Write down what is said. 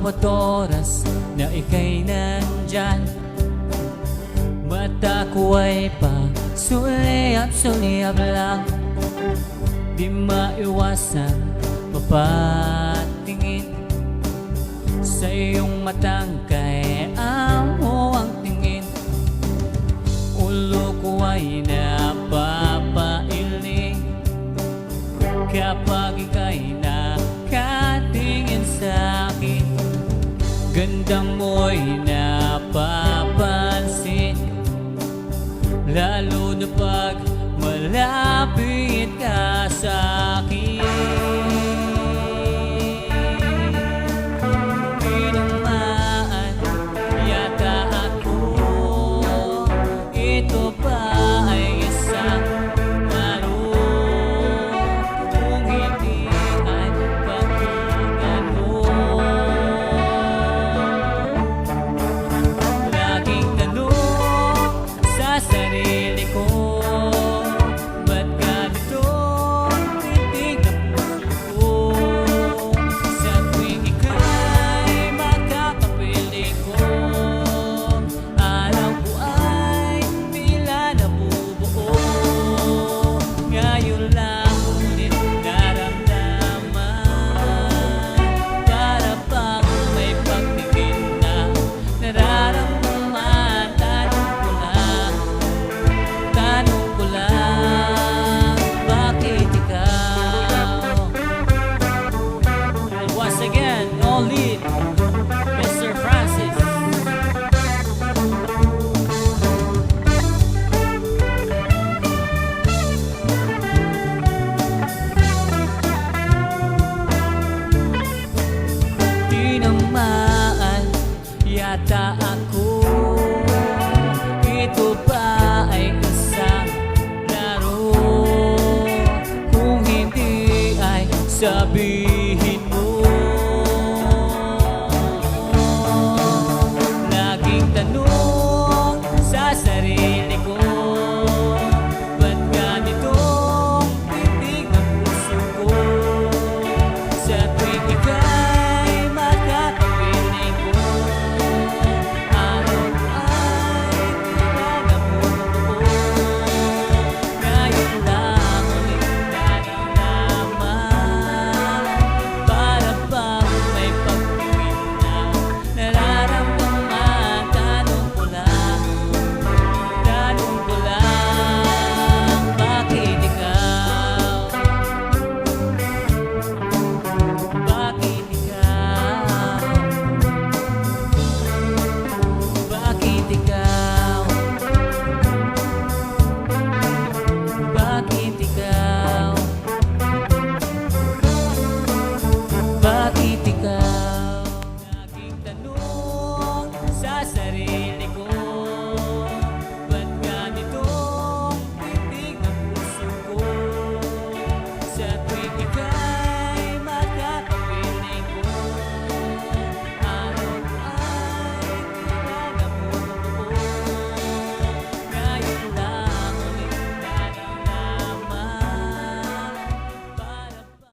bawat oras na ika'y nandyan. Mata ko ay pa-sulyap-sulyap lang, di maiwasan mapatingin sa iyong matang kay amo ang tingin. Ulo ko ay napapailing kapag ika'y nakatingin sa'kin. Ganda mo'y napapansin, lalo na pag malapit ka sa'kin. Tinamaan yata ako, ito ba ay isang laro? Kung hindi ay pakinggan mo. Laging tanong sa sarili ko, ba't ganito titig na puso ko? Sa tuwing ika'y makakapiling ko, alam ko ay tila nabubuo. Ngayon lang ulit naramdaman, para bang may pagtingin na nararamdaman. Tanong ko lang, bakit ikaw? And once again, no lead, Mr. Francis. Tinamaan yata ako, ito ba ay isang laro? Kung hindi ay sabi